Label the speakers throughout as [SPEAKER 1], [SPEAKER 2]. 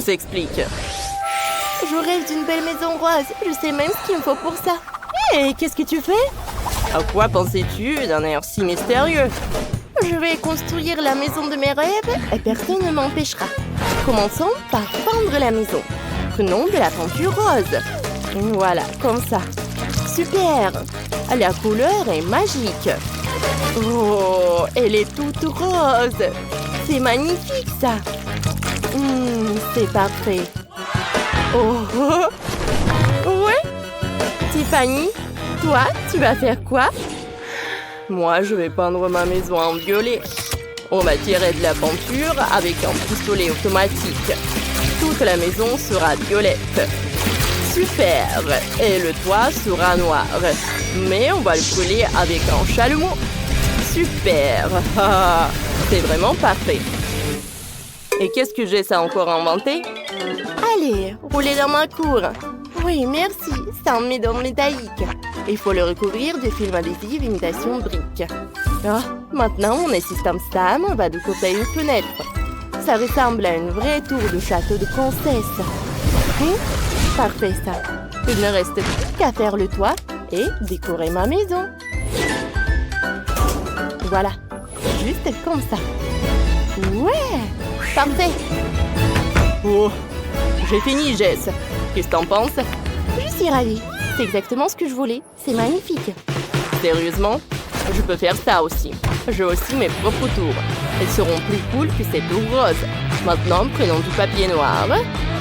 [SPEAKER 1] s'explique.
[SPEAKER 2] Je rêve d'une belle maison rose. Je sais même ce qu'il me faut pour ça.
[SPEAKER 1] Hé, qu'est-ce que tu fais? À quoi pensais-tu d'un air si mystérieux?
[SPEAKER 2] Je vais construire la maison de mes rêves et personne ne m'empêchera. Commençons par peindre la maison. Prenons de la peinture rose. Voilà, comme ça. Super! La couleur est magique. Oh, elle est toute rose. C'est magnifique, ça. C'est parfait. Oh, ouais. Tiffany, toi, tu vas faire quoi?
[SPEAKER 1] Moi, je vais peindre ma maison en violet. On va tirer de la peinture avec un pistolet automatique. Toute la maison sera violette. Super! Et le toit sera noir. Mais on va le coller avec un chalumeau. Super! C'est vraiment parfait. Et qu'est-ce que j'ai ça encore inventé?
[SPEAKER 2] Allez, roulez dans ma cour. Oui, merci. C'est un médon métallique. Il faut le recouvrir de film adhésif imitation brique. Ah, maintenant, mon assistant Sam va découper une fenêtre. Ça ressemble à une vraie tour de château de princesse. Parfait, ça. Il ne reste plus qu'à faire le toit et décorer ma maison. Voilà. Juste comme ça. Ouais! Parfait!
[SPEAKER 1] Oh, j'ai fini, Jess. Qu'est-ce que t'en penses?
[SPEAKER 2] Je suis ravie. C'est exactement ce que je voulais. C'est magnifique.
[SPEAKER 1] Sérieusement? Je peux faire ça aussi. J'ai aussi mes propres tours. Elles seront plus cool que cette tour rose. Maintenant, prenons du papier noir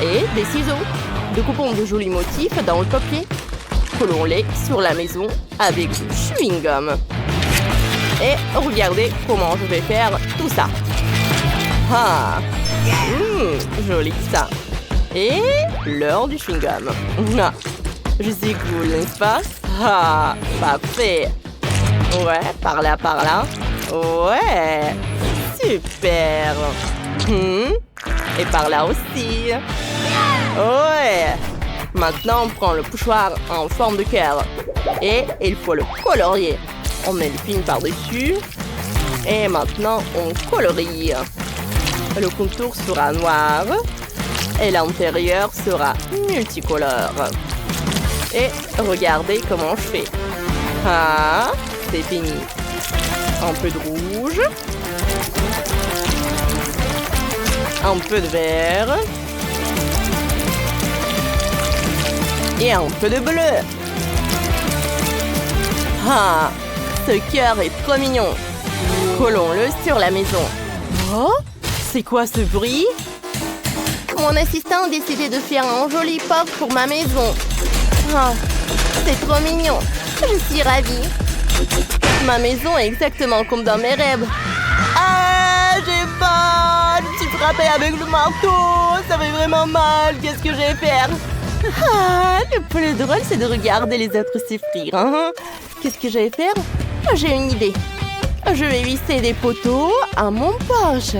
[SPEAKER 1] et des ciseaux. Découpons de jolis motifs dans le papier. Collons-les sur la maison avec du chewing-gum. Et regardez comment je vais faire tout ça. Ah, joli ça. Et l'heure du chewing-gum. Ah, je suis cool, n'est-ce pas? Ah, parfait. Ouais, par là, par là. Ouais, super. Et par là aussi. Ouais. Maintenant, on prend le pochoir en forme de cœur. Et il faut le colorier. On met le film par-dessus. Et maintenant, on colorie. Le contour sera noir. Et l'intérieur sera multicolore. Et regardez comment je fais. Ah, c'est fini. Un peu de rouge. Un peu de vert. Et un peu de bleu. Ah, ce cœur est trop mignon. Collons-le sur la maison. Oh, c'est quoi ce bruit?
[SPEAKER 2] Mon assistant a décidé de faire un joli porte pour ma maison. Ah, c'est trop mignon. Je suis ravie. Ma maison est exactement comme dans mes rêves.
[SPEAKER 1] Ah, j'ai peur. Je suis frappée avec le marteau. Ça fait vraiment mal. Qu'est-ce que je vais faire?
[SPEAKER 2] Ah, le plus drôle, c'est de regarder les autres souffrir. Hein? Qu'est-ce que je vais faire? J'ai une idée. Je vais visser des poteaux à mon porche.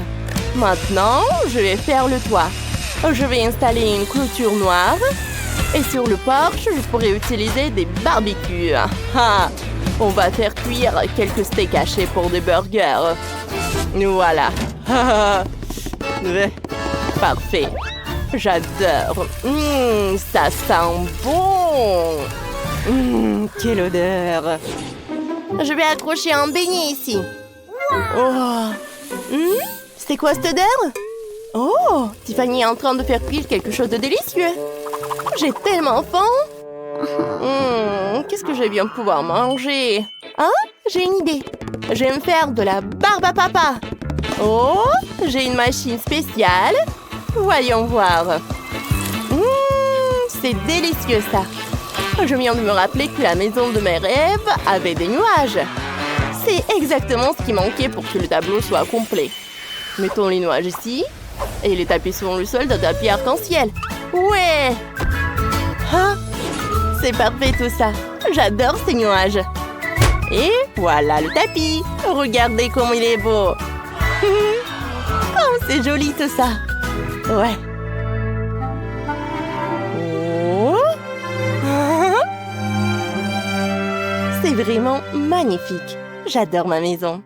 [SPEAKER 2] Maintenant, je vais faire le toit. Je vais installer une clôture noire. Et sur le porche, je pourrais utiliser des barbecues. Ah, on va faire cuire quelques steaks hachés pour des burgers. Voilà. Parfait. J'adore. Ça sent bon. Quelle odeur. Je vais accrocher un beignet ici. Oh. C'est quoi cette odeur? Oh, Tiffany est en train de faire cuire quelque chose de délicieux. J'ai tellement faim. Qu'est-ce que je vais bien pouvoir manger? Ah, j'ai une idée. Je vais me faire de la barbe à papa. Oh, j'ai une machine spéciale. Voyons voir. C'est délicieux ça. Je viens de me rappeler que la maison de mes rêves avait des nuages. C'est exactement ce qui manquait pour que le tableau soit complet. Mettons les nuages ici. Et les tapis sur le sol d'un tapis arc-en-ciel. Ouais! Ah, c'est parfait tout ça. J'adore ces nuages. Et voilà le tapis. Regardez comme il est beau. Oh, c'est joli tout ça. Ouais. Oh. C'est vraiment magnifique. J'adore ma maison.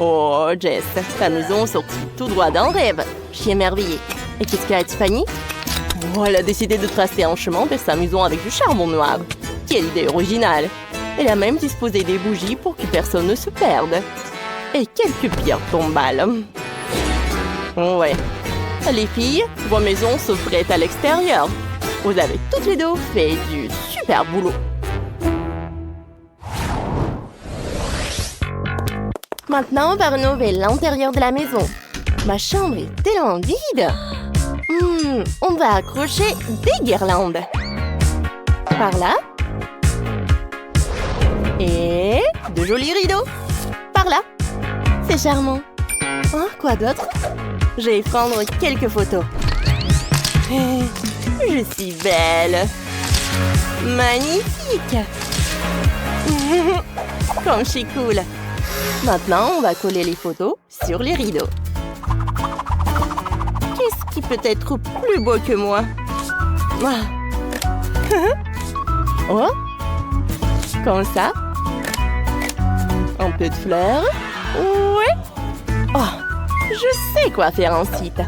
[SPEAKER 2] Oh, Jess, ta maison sortit tout droit d'un rêve. Je suis émerveillée.
[SPEAKER 1] Et qu'est-ce qu'a Tiffany? Oh, elle a décidé de tracer un chemin vers sa maison avec du charbon noir. Quelle idée originale! Elle a même disposé des bougies pour que personne ne se perde. Et quelques pierres tombales. Ouais. Les filles, vos maisons se prêtent à l'extérieur. Vous avez toutes les deux fait du super boulot. Maintenant, on va rénover l'intérieur de la maison. Ma chambre est tellement vide. On va accrocher des guirlandes. Par là. Et de jolis rideaux. Par là. C'est charmant. Oh, quoi d'autre? Je vais prendre quelques photos. Je suis belle. Magnifique. Comme je suis cool. Maintenant, on va coller les photos sur les rideaux. Qu'est-ce qui peut être plus beau que moi? Oh, comme ça. Un peu de fleurs. Ouais. Oh, je sais quoi faire ensuite.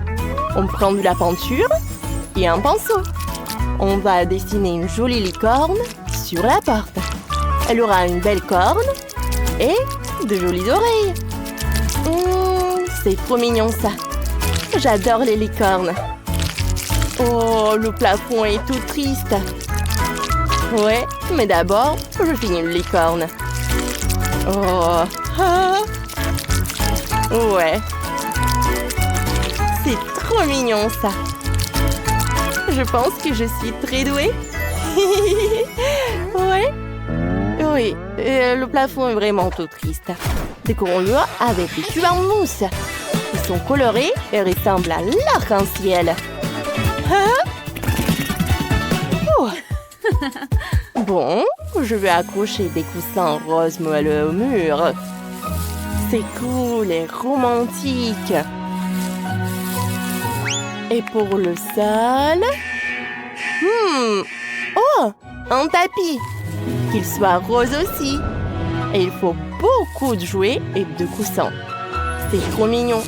[SPEAKER 1] On prend de la peinture et un pinceau. On va dessiner une jolie licorne sur la porte. Elle aura une belle corne et de jolies oreilles. C'est trop mignon ça. J'adore les licornes. Oh, le plafond est tout triste. Ouais, mais d'abord, je finis une licorne. Oh, ah. Ouais. C'est trop mignon ça. Je pense que je suis très douée. Ouais. Oui, le plafond est vraiment tout triste. Décorons-le avec des tubes en mousse. Ils sont colorés et ressemblent à l'arc-en-ciel. Hein? Oh. Bon, je vais accrocher des coussins roses moelleux au mur. C'est cool et romantique. Et pour le sol... Oh, un tapis. Qu'il soit rose aussi. Et il faut beaucoup de jouets et de coussins. C'est trop mignon.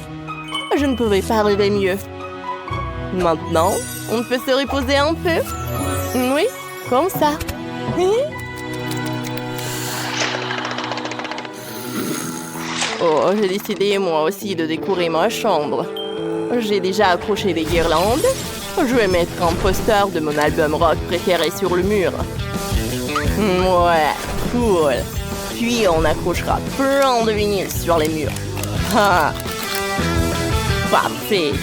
[SPEAKER 1] Je ne pouvais pas rêver mieux. Maintenant, on peut se reposer un peu. Oui, comme ça. Oh, j'ai décidé moi aussi de décorer ma chambre. J'ai déjà accroché des guirlandes. Je vais mettre un poster de mon album rock préféré sur le mur. Ouais, cool. Puis on accrochera plein de vinyles sur les murs. Ah, parfait.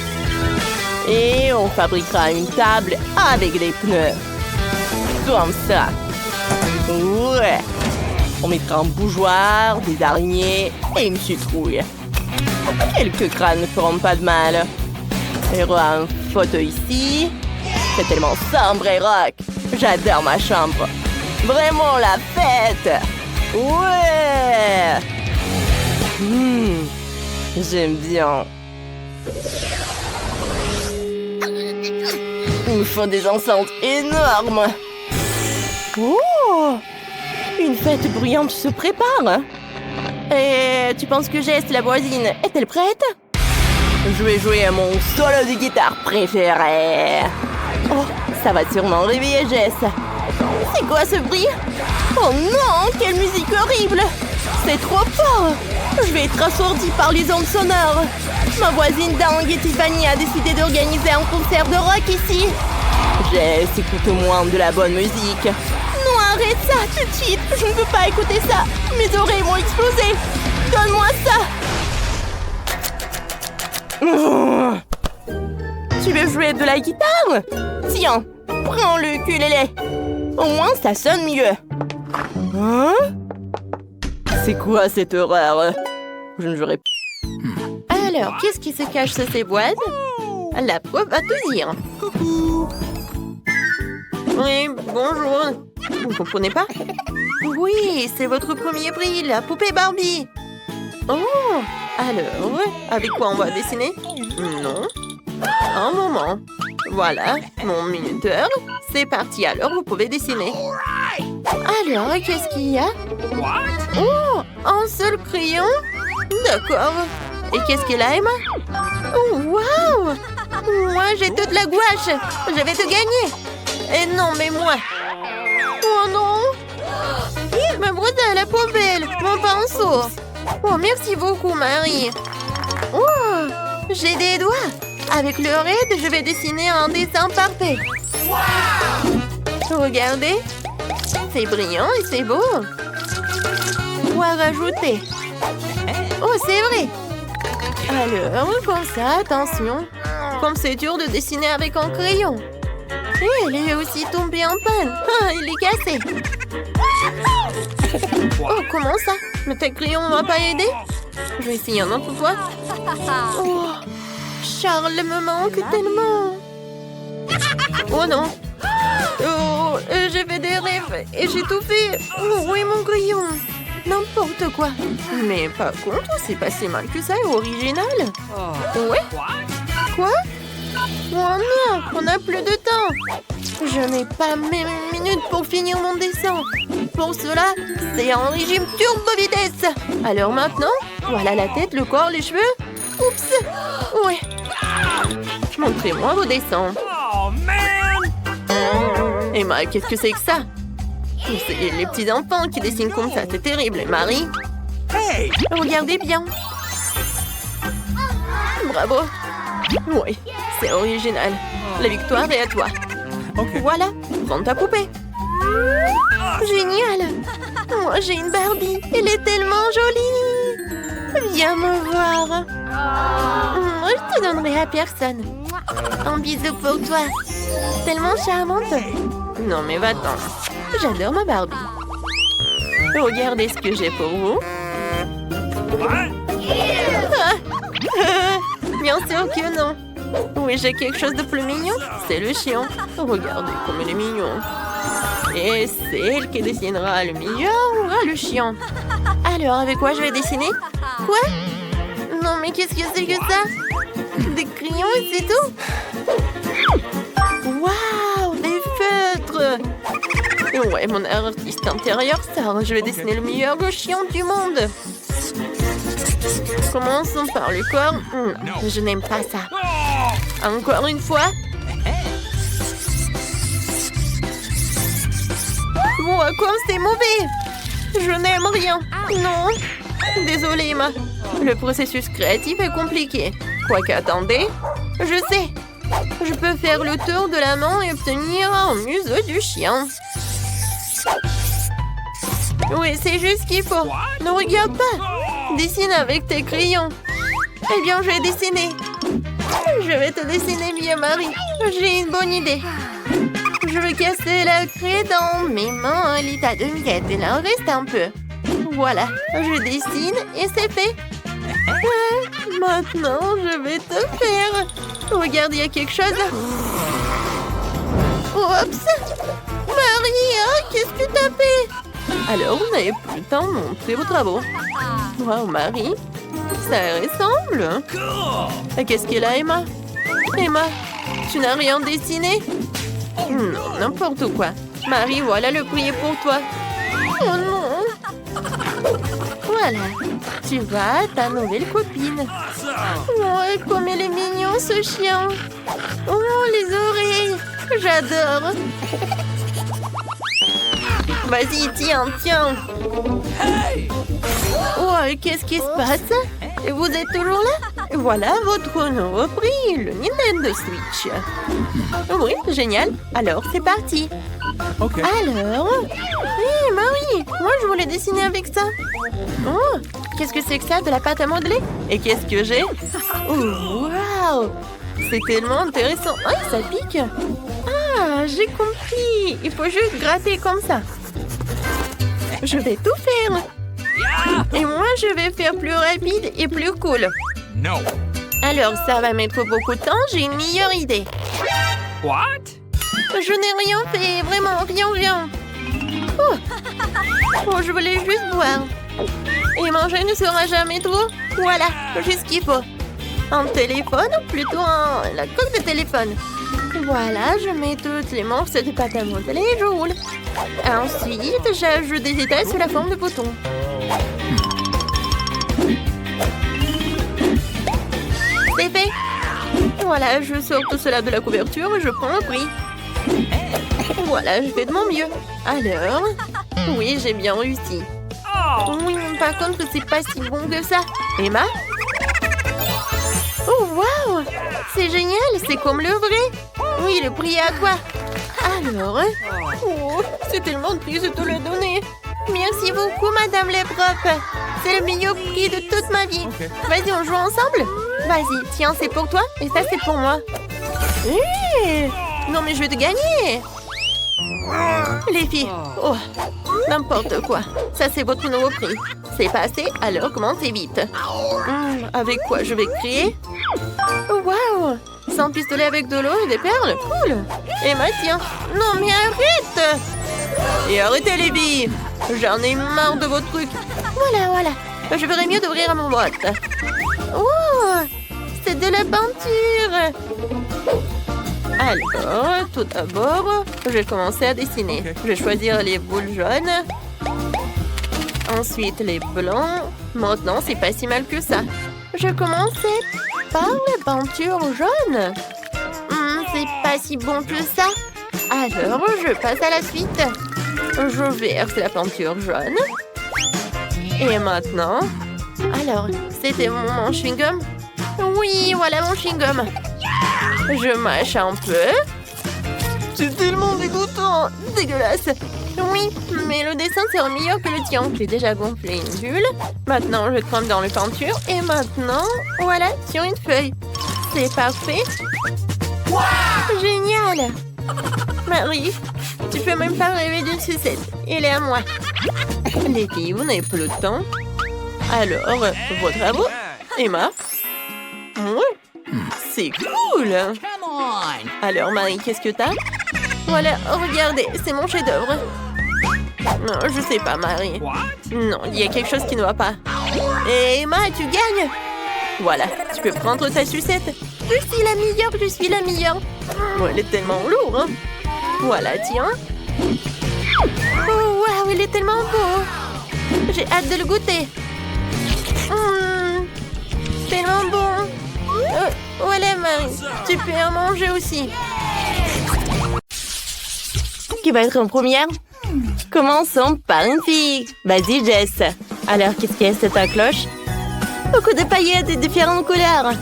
[SPEAKER 1] Et on fabriquera une table avec des pneus. Comme ça. Ouais. On mettra un bougeoir, des araignées et une citrouille. Quelques crânes ne feront pas de mal. Il y aura un fauteuil ici. C'est tellement sombre et rock. J'adore ma chambre. Vraiment la fête. Ouais. J'aime bien. Il me faut des enceintes énormes. Oh! Une fête bruyante se prépare. Et tu penses que Jess, la voisine, est-elle prête? Je vais jouer à mon solo de guitare préféré. Oh, ça va sûrement réveiller Jess. C'est quoi ce bruit? Oh non, quelle musique horrible! C'est trop fort! Je vais être assourdie par les ondes sonores. Ma voisine dingue Tiffany a décidé d'organiser un concert de rock ici. Jess, écoute au moins de la bonne musique. Non, arrête ça tout de suite. Je ne veux pas écouter ça. Mes oreilles vont exploser. Donne-moi ça. Tu veux jouer de la guitare? Tiens, prends le ukulélé. Au moins, ça sonne mieux. Hein? C'est quoi cette horreur? Je ne jouerai pas. Alors, qu'est-ce qui se cache sous ces boîtes? La prof va te dire.
[SPEAKER 2] Coucou. Oui, bonjour. Vous ne comprenez pas?
[SPEAKER 1] Oui, c'est votre premier prix, la poupée Barbie.
[SPEAKER 2] Oh, alors, avec quoi on va dessiner? Non. Un moment. Voilà, mon minuteur. C'est parti, alors vous pouvez dessiner.
[SPEAKER 1] Alors, qu'est-ce qu'il y a?
[SPEAKER 2] Oh, un seul crayon? D'accord. Et qu'est-ce qu'elle aime? Oh, waouh! Moi, j'ai toute la gouache. Je vais te gagner. Et non, mais moi. Oh non. Ma brosse à la poubelle. Mon pinceau. Oh, merci beaucoup, Marie. Oh, j'ai des doigts. Avec le raid, je vais dessiner un dessin parfait. Regardez. C'est brillant et c'est beau. Quoi rajouter? Oh, c'est vrai. Alors, comme ça, attention. Comme c'est dur de dessiner avec un crayon. Et elle est aussi tombée en panne. Ah, il est cassé. Oh, comment ça? Mais tes crayons ne m'ont pas aidé? Je vais essayer un autre fois. Oh, Charles me manque tellement. Oh non. Oh, j'ai fait des rêves et j'ai tout fait. Oh, où est mon crayon? N'importe quoi. Mais par contre, c'est pas si mal que ça et original. Ouais? Quoi? Oh non, on n'a plus de temps. Je n'ai pas même une minute pour finir mon dessin. Pour cela, c'est un régime turbo vitesse. Alors maintenant, voilà la tête, le corps, les cheveux. Oups. Ouais. Montrez-moi vos dessins.
[SPEAKER 3] Oh, man!
[SPEAKER 2] Emma, qu'est-ce que c'est que ça? C'est les petits enfants qui dessinent comme ça, c'est terrible. Marie?
[SPEAKER 3] Hey!
[SPEAKER 2] Regardez bien. Bravo. Oui, c'est original. La victoire est à toi.
[SPEAKER 3] Okay.
[SPEAKER 2] Voilà, prends ta poupée. Génial. Moi, j'ai une Barbie. Elle est tellement jolie. Viens me voir. Je te donnerai à personne. Un bisou pour toi. Tellement charmante. Non, mais va-t'en. J'adore ma Barbie. Regardez ce que j'ai pour vous. Bien sûr que non. Oui, j'ai quelque chose de plus mignon. C'est le chien. Regardez comme il est mignon. Et c'est elle qui dessinera le meilleur ou le chien. Alors, avec quoi je vais dessiner? Quoi? Non, mais qu'est-ce que c'est que ça? Des crayons et c'est tout? Waouh, des feutres! Ouais, mon artiste intérieur sort. Je vais dessiner le meilleur chien du monde. Commençons par le corps. Je n'aime pas ça. Encore une fois. Oh, comme c'est mauvais. Je n'aime rien. Non. Désolée, Emma. Le processus créatif est compliqué. Quoique, attendez. Je sais. Je peux faire le tour de la main et obtenir un museau du chien. Oui, c'est juste ce qu'il faut. Ne regarde pas. Dessine avec tes crayons. Eh bien, je vais dessiner. Je vais te dessiner mieux, Marie. J'ai une bonne idée. Je vais casser la craie dans mes mains à l'état de miette. Il en reste un peu. Voilà, je dessine et c'est fait. Ouais, maintenant, je vais te faire. Regarde, il y a quelque chose. Oups. Marie, qu'est-ce que t'as fait? Alors, vous n'avez plus le temps de montrer vos travaux. Wow, Marie, ça ressemble. Et qu'est-ce qu'elle a, Emma? Emma, tu n'as rien dessiné? Non, n'importe quoi. Marie, voilà le courrier pour toi. Oh non. Voilà, tu vois ta nouvelle copine. Oh, comme il est mignon ce chien. Oh, les oreilles. J'adore. Vas-y, tiens. Oh, qu'est-ce qui se passe? Vous êtes toujours là? Voilà votre nouveau prix, le Nintendo Switch. Oui, génial. Alors, c'est parti.
[SPEAKER 3] Okay.
[SPEAKER 2] Alors... Hé, Marie, moi je voulais dessiner avec ça. Oh, qu'est-ce que c'est que ça? De la pâte à modeler? Et qu'est-ce que j'ai? Oh, waouh! C'est tellement intéressant. Ah, ça pique. Ah, j'ai compris. Il faut juste gratter comme ça. Je vais tout faire. Et moi, je vais faire plus rapide et plus cool.
[SPEAKER 3] No.
[SPEAKER 2] Alors, ça va mettre beaucoup de temps. J'ai une meilleure idée.
[SPEAKER 3] What?
[SPEAKER 2] Je n'ai rien fait. Vraiment, rien. Oh, je voulais juste boire. Et manger ne sera jamais trop. Voilà, juste ce qu'il faut. Un téléphone, ou plutôt la coque de téléphone. Voilà, je mets toutes les morceaux de pâte à modeler et je roule. Ensuite, j'ajoute des détails sous la forme de boutons. C'est fait. Voilà, je sors tout cela de la couverture et je prends un prix. Voilà, je fais de mon mieux. Alors, oui, j'ai bien réussi. Oui, par contre, c'est pas si bon que ça. Emma? Oh, waouh! C'est génial, c'est comme le vrai. Oui, le prix est à quoi? Alors, oh, c'est tellement triste de te le donner. Merci beaucoup, Madame Leprop. C'est le meilleur prix de toute ma vie.
[SPEAKER 3] Ok.
[SPEAKER 2] Vas-y, on joue ensemble? Vas-y, tiens, c'est pour toi et ça, c'est pour moi. Non, mais je vais te gagner. Les filles, oh, n'importe quoi. Ça, c'est votre nouveau prix. C'est passé, alors commencez vite. Avec quoi je vais créer? Waouh! Sans pistolet avec de l'eau et des perles, cool. Emma, tiens. Non, mais arrête! Et arrêtez les billes. J'en ai marre de vos trucs. Voilà. Je ferais mieux d'ouvrir mon boîte. Oh! C'est de la peinture. Alors, tout d'abord, je vais commencer à dessiner.
[SPEAKER 3] Ok.
[SPEAKER 2] Je vais choisir les boules jaunes. Ensuite, les blancs. Maintenant, c'est pas si mal que ça. Je commençais par la peinture jaune. C'est pas si bon que ça. Alors, je passe à la suite. Je verse la peinture jaune. Et maintenant... Alors, c'était mon chewing-gum? Oui, voilà mon chewing-gum. Je mâche un peu. C'est tellement dégoûtant. Dégueulasse. Oui, mais le dessin c'est meilleur que le tien. J'ai déjà gonflé une bulle. Maintenant, je trempe dans les peintures. Et maintenant, voilà, sur une feuille. C'est parfait. Génial. Marie, tu peux même pas rêver d'une sucette. Elle est à moi. Les filles, vous n'avez plus le temps. Alors, vos travaux? Emma? Oui. C'est cool. Alors, Marie, qu'est-ce que t'as? Voilà, regardez, c'est mon chef-d'œuvre. Non, je sais pas, Marie. Non, il y a quelque chose qui ne va pas. Et Emma, tu gagnes. Voilà, tu peux prendre ta sucette. Je suis la meilleure. Oh, elle est tellement lourde, hein. Voilà, tiens. Oh, waouh, il est tellement beau. J'ai hâte de le goûter. Tellement bon. Voilà, Marie. Tu peux en manger aussi. Qui va être en première? Commençons par une fille. Vas-y, Jess. Alors, qu'est-ce qu'il y a sur ta cloche? Beaucoup de paillettes de différentes couleurs.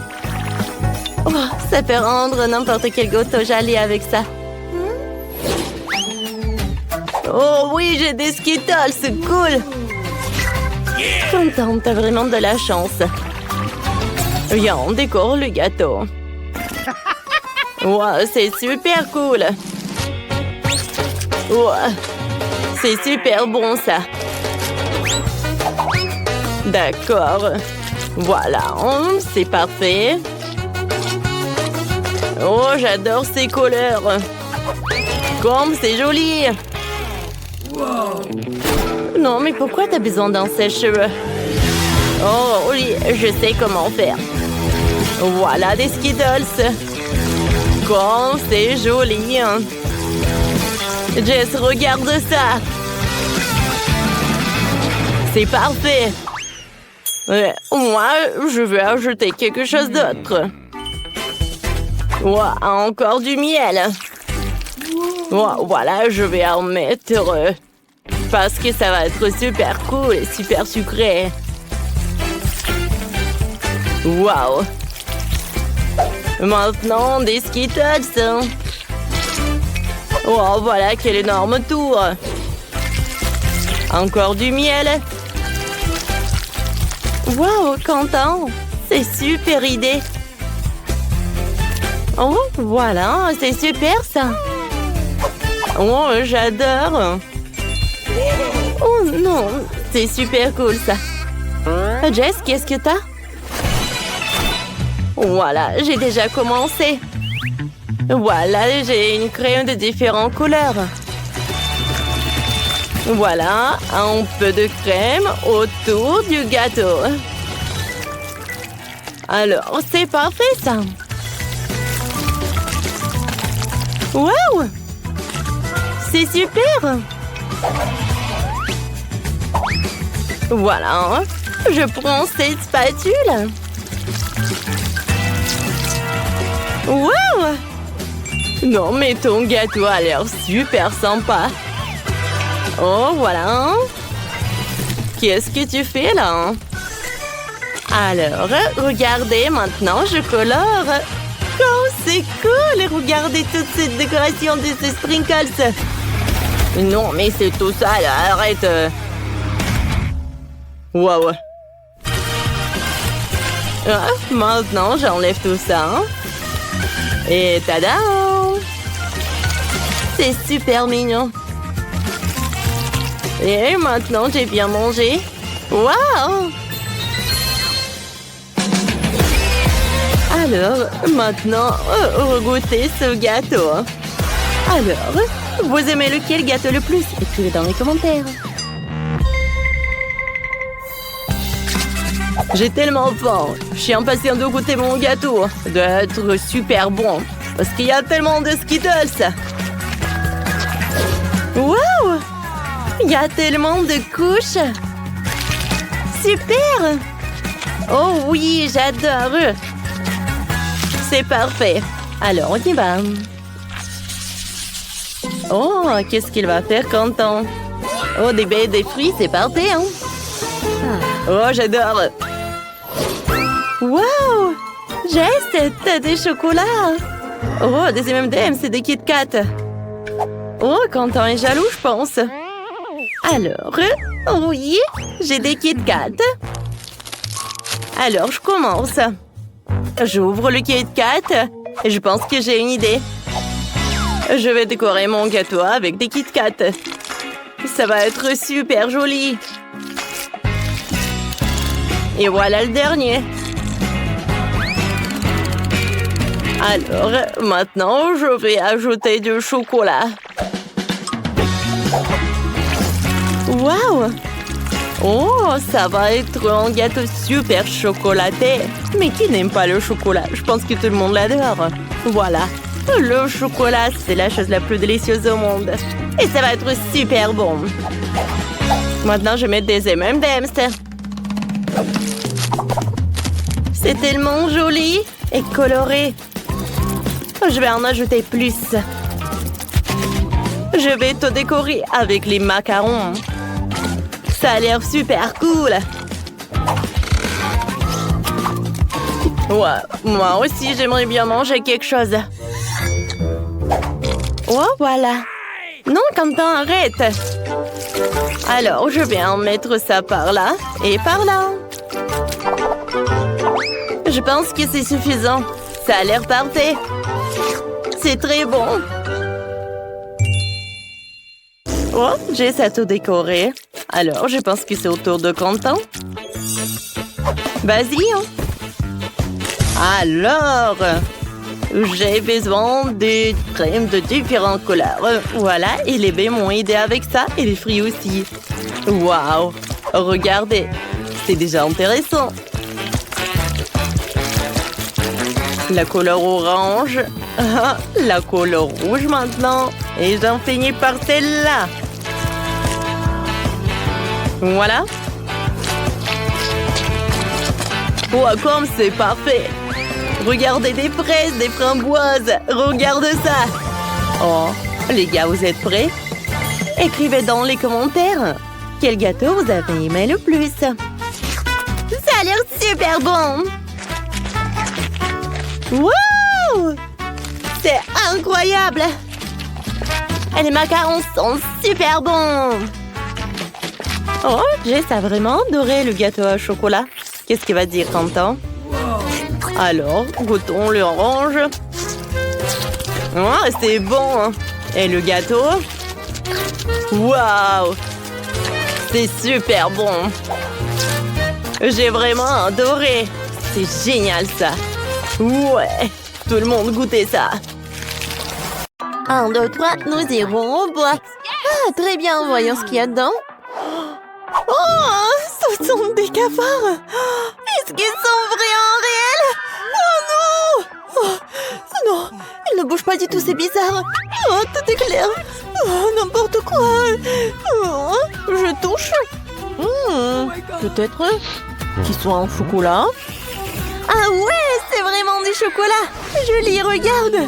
[SPEAKER 2] Oh, ça peut rendre n'importe quel gâteau joli avec ça. Oh oui, j'ai des Skittles, c'est cool. Contente, t'as vraiment de la chance. Viens, on décore le gâteau. Wow, c'est super cool. Wow, c'est super bon ça. D'accord. Voilà, c'est parfait. Oh, j'adore ces couleurs. Comme c'est joli. Non, mais pourquoi t'as besoin d'un sèche-cheveux? Oh oui, je sais comment faire. Voilà des Skittles. Comme c'est joli. Jess, regarde ça. C'est parfait. Moi, je vais ajouter quelque chose d'autre. Encore du miel. Voilà, je vais en mettre parce que ça va être super cool et super sucré. Wow. Maintenant, des Skittles. Oh, voilà quel énorme tour. Encore du miel. Wow, Quentin, c'est super idée. Oh, voilà, c'est super ça. Oh, j'adore. Oh non, c'est super cool ça. Jess, qu'est-ce que t'as? Voilà, j'ai déjà commencé. Voilà, j'ai une crème de différentes couleurs. Voilà, un peu de crème autour du gâteau. Alors, c'est parfait ça. Wow! C'est super! Voilà, je prends cette spatule. Wow! Non, mais ton gâteau a l'air super sympa. Oh, voilà. Qu'est-ce que tu fais là? Alors, regardez, maintenant je colore. Oh, c'est cool! Regardez toute cette décoration de ces sprinkles. Non, mais c'est tout ça, là. Arrête. Wow. Ah, maintenant, j'enlève tout ça. Et tada! C'est super mignon. Et maintenant, j'ai bien mangé. Wow! Alors, maintenant, goûtez ce gâteau. Alors, vous aimez lequel gâteau le plus? Écrivez dans les commentaires. J'ai tellement faim. Je suis impatient de goûter mon gâteau. D'être super bon. Parce qu'il y a tellement de Skittles. Wow! Il y a tellement de couches. Super! Oh oui, j'adore. C'est parfait. Alors, on y va. Oh, qu'est-ce qu'il va faire, Quentin? Oh, des baies et des fruits, c'est parfait, hein? Oh, j'adore. Wow! Jess, t'as des chocolats. Oh, des M&M's, c'est des Kit Kat. Oh, Quentin est jaloux, je pense. Alors, oui, j'ai des Kit Kat. Alors, je commence. J'ouvre le Kit Kat et je pense que j'ai une idée. Je vais décorer mon gâteau avec des Kit Kat. Ça va être super joli. Et voilà le dernier. Alors, maintenant, je vais ajouter du chocolat. Waouh! Oh, ça va être un gâteau super chocolaté. Mais qui n'aime pas le chocolat? Je pense que tout le monde l'adore. Voilà. Le chocolat, c'est la chose la plus délicieuse au monde. Et ça va être super bon. Maintenant, je mets des M&M's. C'est tellement joli et coloré. Je vais en ajouter plus. Je vais tout décorer avec les macarons. Ça a l'air super cool. Ouais, moi aussi, j'aimerais bien manger quelque chose. Oh, voilà. Non, Quentin, arrête. Alors, je vais en mettre ça par là et par là. Je pense que c'est suffisant. Ça a l'air parfait. C'est très bon. Oh, j'ai ça tout décoré. Alors, je pense que c'est au tour de Quentin. Vas-y, hein. Alors, j'ai besoin de crème de différentes couleurs. Voilà, et les baies m'ont aidé avec ça, et les fruits aussi. Waouh! Regardez, c'est déjà intéressant. La couleur orange. La couleur rouge maintenant. Et j'en finis par celle-là. Voilà. Oh, comme c'est parfait. Regardez des fraises, des framboises. Regarde ça. Oh, les gars, vous êtes prêts? Écrivez dans les commentaires quel gâteau vous avez aimé le plus. Ça a l'air super bon. Wow! C'est incroyable. Et les macarons sont super bons. Oh, Jess a vraiment adoré le gâteau au chocolat. Qu'est-ce qu'il va dire, Quentin? Alors, goûtons l'orange. Oh, c'est bon. Et le gâteau? Waouh! C'est super bon. J'ai vraiment adoré. C'est génial, ça. Ouais, tout le monde goûtait ça. 1, 2, 3, nous irons au bois. Ah, très bien, voyons ce qu'il y a dedans. Oh, ce sont des cafards. Est-ce qu'ils sont vraiment réels? Oh non! Oh, non, ils ne bougent pas du tout, c'est bizarre. Oh, tout est clair. Oh, n'importe quoi. Oh, je touche. Peut-être qu'ils sont en chocolat. Ah ouais, c'est vraiment du chocolat. Joli, regarde.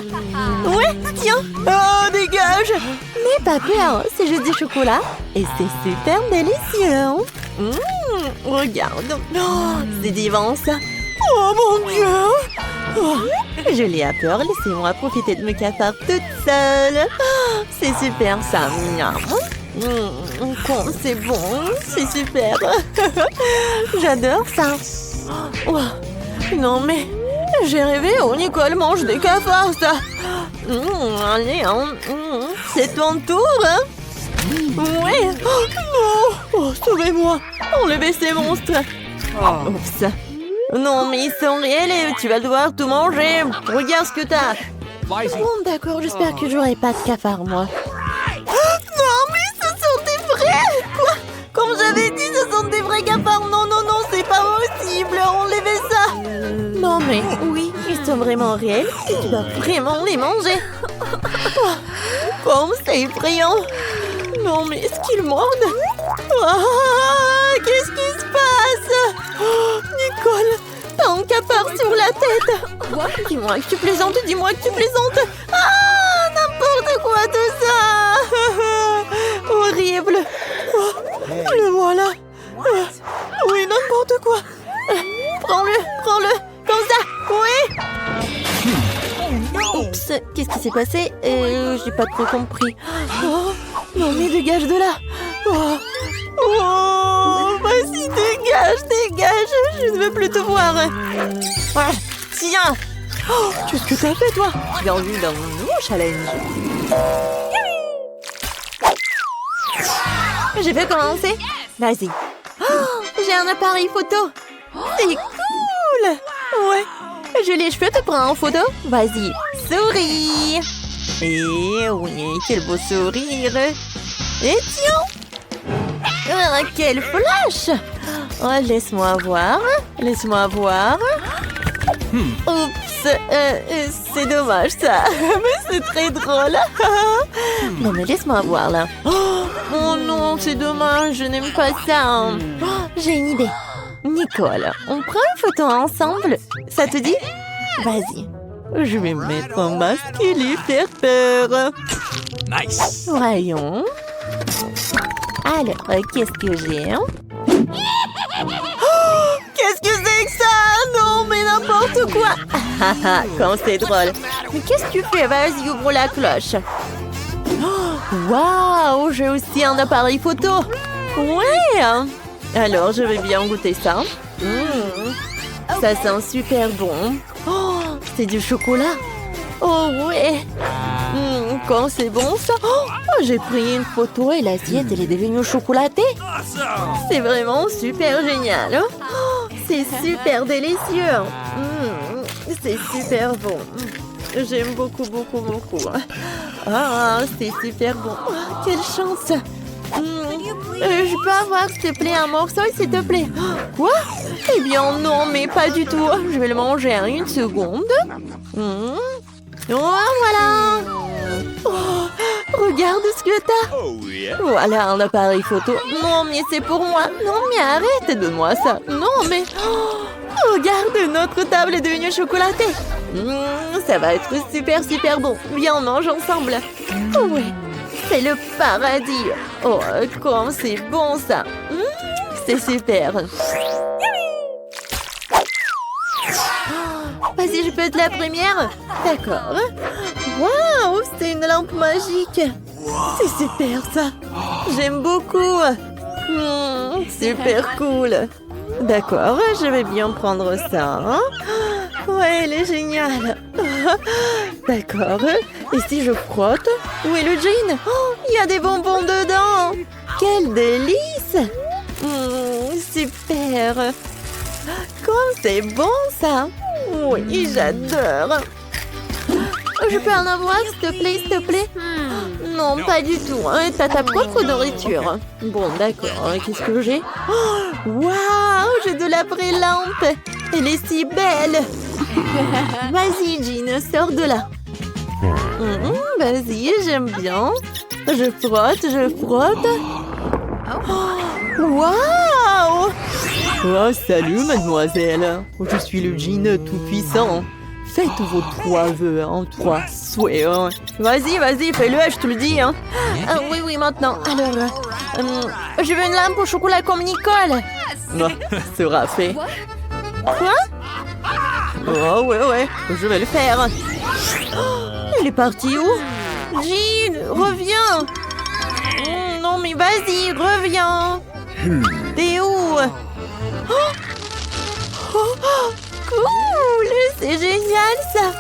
[SPEAKER 2] Ouais, tiens. Oh, dégage. Mais pas peur, c'est juste du chocolat. Et c'est super délicieux. Regarde. Oh, c'est divin, ça. Oh, mon Dieu. Oh, je l'ai à peur. Laissez-moi profiter de mes cafards toute seule. Oh, c'est super, ça. Miam. C'est bon, c'est super. J'adore ça. Oh, non mais, j'ai rêvé, oh Nicole mange des cafards, ça. Allez, c'est ton tour. Ouais. Oh non. Oh, sauvez-moi. Enlevez ces monstres. Oups. Non mais ils sont réels et tu vas devoir tout manger. Regarde ce que t'as. Bon d'accord, j'espère que j'aurai pas de cafards, moi. Quoi? Comme j'avais dit, ce sont des vrais cafards. Non, non, non, c'est pas possible. Enlevez ça. Non, mais oui, ils sont vraiment réels et tu dois vraiment les manger. Oh, comme c'est effrayant. Non, mais est-ce qu'ils mordent? Oh, qu'est-ce qui se passe? Oh, Nicole, t'as un cafard sur la tête. Dis-moi que tu plaisantes, dis-moi que tu plaisantes. Ah, n'importe quoi tout ça. Horrible. Oh, le voilà. Oui, n'importe quoi. Prends-le, comme ça. Oui. Oups, qu'est-ce qui s'est passé? J'ai pas trop compris. Oh, non mais dégage de là. Oh, vas-y, dégage. Je ne veux plus te voir. Ah, tiens. Oh, qu'est-ce que t'as fait, toi? Bienvenue dans mon nouveau challenge. Je peux commencer? Vas-y. Oh, j'ai un appareil photo. C'est cool. Ouais. Je les cheveux te prends en photo. Vas-y. Souris. Et oui, quel beau sourire. Et tiens. Ah, quel flash. Oh, laisse-moi voir. Oups, c'est dommage ça. Mais c'est très drôle. Non mais laisse-moi voir là. Oh non, c'est dommage, je n'aime pas ça. Oh, j'ai une idée. Nicole, on prend une photo ensemble. Ça te dit? Vas-y. Je vais me mettre un masque et lui faire peur.
[SPEAKER 3] Nice.
[SPEAKER 2] Voyons. Alors, qu'est-ce que j'ai? Qu'est-ce que c'est que ça? Non, mais n'importe quoi. Quand c'est drôle. Mais qu'est-ce que tu fais? Vas-y, ouvre la cloche. Waouh, j'ai aussi un appareil photo. Ouais. Alors, je vais bien goûter ça. Ça sent super bon. Oh, c'est du chocolat. Oh, ouais. Quand c'est bon, ça. Oh, j'ai pris une photo et l'assiette, elle est devenue chocolatée. C'est vraiment super génial. Oh, c'est super délicieux. C'est super bon. J'aime beaucoup. Ah, c'est super bon. Oh, quelle chance. Je peux avoir, s'il te plaît, un morceau, s'il te plaît? Quoi? Eh bien, non, mais pas du tout. Je vais le manger en une seconde. Oh, voilà. Oh, regarde ce que t'as. Voilà un appareil photo. Non, mais c'est pour moi. Non, mais arrête, donne-moi ça. Non, mais... Oh, regarde, notre table est devenue chocolatée. Ça va être super bon. Viens, on mange ensemble. Oh, ouais. C'est le paradis. Oh, comme c'est bon ça. C'est super. Vas-y, je peux être la première? D'accord. Waouh, c'est une lampe magique. C'est super ça. J'aime beaucoup. Super cool. D'accord, je vais bien prendre ça. Ouais, elle est géniale. D'accord. Et si je frotte? Où est le jean? Oh, il y a des bonbons dedans. Quel délice. Super. Comme c'est bon ça. Oui, j'adore. Je peux en avoir, s'il te plaît? Non, pas du tout. T'as ta propre nourriture. Bon, d'accord. Qu'est-ce que j'ai? Waouh, j'ai de la vraie lampe. Elle est si belle. Vas-y, Jean, sors de là. Vas-y, j'aime bien. Je frotte. Waouh! Oh, salut, mademoiselle. Je suis le djinn tout-puissant. Faites vos 3 vœux, hein, 3 souhaits. Hein. Vas-y, fais-le, je te le dis. Hein. Oui, maintenant. Alors, je veux une lampe au chocolat comme Nicole. Oh, sera fait. Quoi? Oh, ouais, je vais le faire. Oh, il est parti où? Jean, reviens. Non, mais vas-y, reviens. T'es où? Cool, c'est génial ça.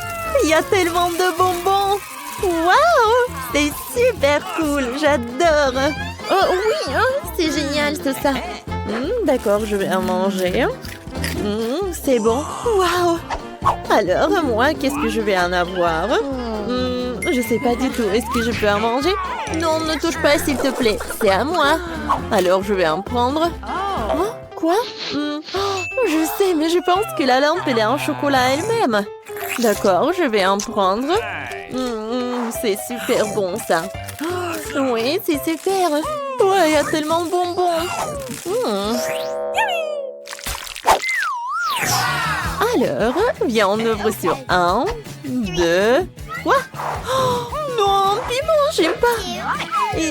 [SPEAKER 2] Il y a tellement de bonbons. Waouh, c'est super cool, j'adore. Oh oui, c'est génial tout ça. D'accord, je vais en manger. C'est bon. Waouh. Alors, moi, qu'est-ce que je vais en avoir? Je sais pas du tout. Est-ce que je peux en manger? Non, ne touche pas, s'il te plaît. C'est à moi. Alors, je vais en prendre. Oh, quoi? Je sais, mais je pense que la lampe, elle est en chocolat elle-même. D'accord, je vais en prendre. C'est super bon, ça. Oui, c'est super. Ouais, il y a tellement de bonbons. Alors, viens, on ouvre sur 1, 2... Quoi? Non, piment, j'aime pas. Et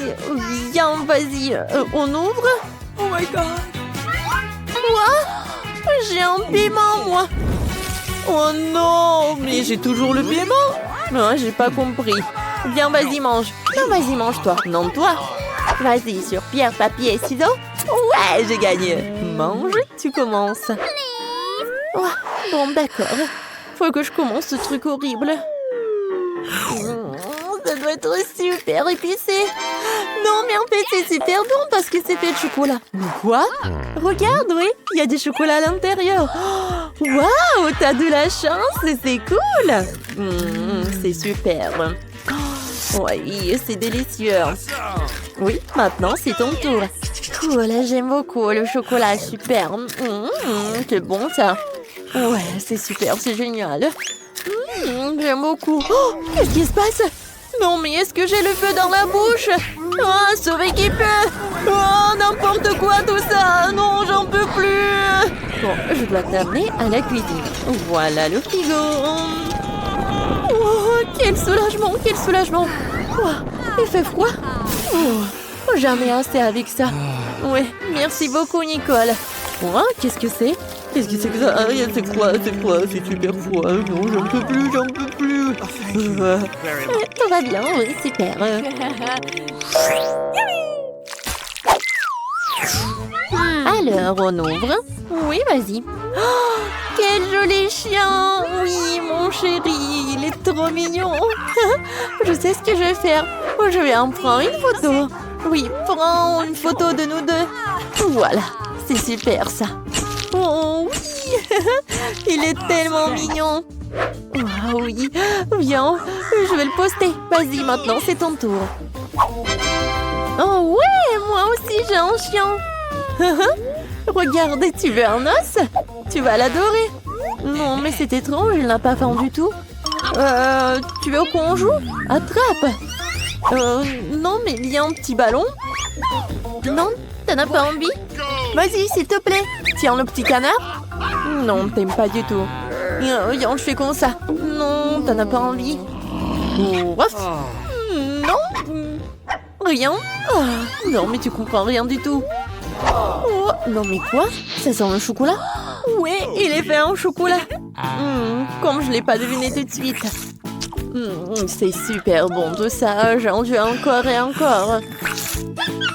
[SPEAKER 2] viens, vas-y, on ouvre. Oh my god. Quoi? J'ai un piment, moi. Oh non, mais j'ai toujours le piment. Non, j'ai pas compris. Viens, vas-y, mange. Non, vas-y, mange-toi. Non, toi. Vas-y, sur pierre, papier, ciseaux. Ouais, j'ai gagné. Mange, tu commences. Oh, bon, d'accord. Faut que je commence ce truc horrible. Ça doit être super épicé. Non, mais en fait, c'est super bon parce que c'est fait de chocolat. Mais quoi? Regarde, oui, il y a du chocolat à l'intérieur. Waouh, t'as de la chance, c'est cool. C'est super. Oui, c'est délicieux. Oui, maintenant, c'est ton tour. Cool, j'aime beaucoup le chocolat, super. C'est bon, ça. Ouais, c'est super, c'est génial. J'aime beaucoup. Oh, qu'est-ce qui se passe? Non, mais est-ce que j'ai le feu dans la bouche? Oh, sauver qui peut. Oh, n'importe quoi tout ça. Non, j'en peux plus. Bon, je dois t'amener à la cuisine. Voilà le frigo. Oh, quel soulagement, quel soulagement. Oh, il fait froid. Oh, jamais assez avec ça. Oui, merci beaucoup, Nicole. Oh, qu'est-ce que c'est? Qu'est-ce que c'est que ça? C'est quoi? C'est super froid. Non, j'en peux plus. Tout va bien, oui, super. Alors, on ouvre. Oui, vas-y. Oh, quel joli chien! Oui, mon chéri, il est trop mignon. Je sais ce que je vais faire. Je vais en prendre une photo. Oui, prends une photo de nous deux. Voilà, c'est super ça. Oh oui, il est tellement mignon. Oh oui, viens, je vais le poster. Vas-y, maintenant c'est ton tour. Oh ouais, moi aussi j'ai un chien. Regarde, tu veux un os? Tu vas l'adorer. Non, mais c'est étrange, il n'a pas faim du tout. Tu veux qu'on joue? Attrape. Non, mais il y a un petit ballon. Non, t'en as pas envie? Vas-y, s'il te plaît. Tiens, le petit canard. Non, t'aimes pas du tout. Viens, je fais comme ça. Non, t'en as pas envie. Non. Rien. Non, mais tu comprends rien du tout. Oh, non, mais quoi? Ça sent le chocolat? Oui, il est fait en chocolat. Comme je l'ai pas deviné tout de suite. C'est super bon tout ça. J'en veux encore et encore.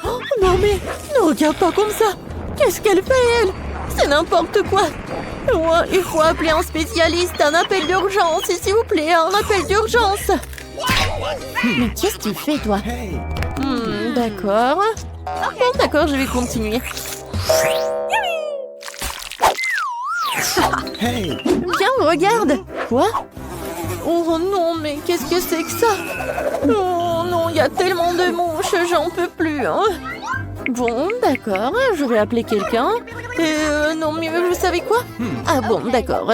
[SPEAKER 2] Oh, non, mais ne regarde pas comme ça. Qu'est-ce qu'elle fait, elle? C'est n'importe quoi. Oh, il faut appeler un spécialiste, un appel d'urgence, s'il vous plaît, un appel d'urgence. Mais qu'est-ce que tu fais, toi? D'accord. Bon, d'accord, je vais continuer. Viens, regarde. Quoi? Oh non, mais qu'est-ce que c'est que ça? Oh non, il y a tellement de mouches, j'en peux plus. Hein. Bon, d'accord, je vais appeler quelqu'un. Non, mais vous savez quoi? Ah bon, d'accord.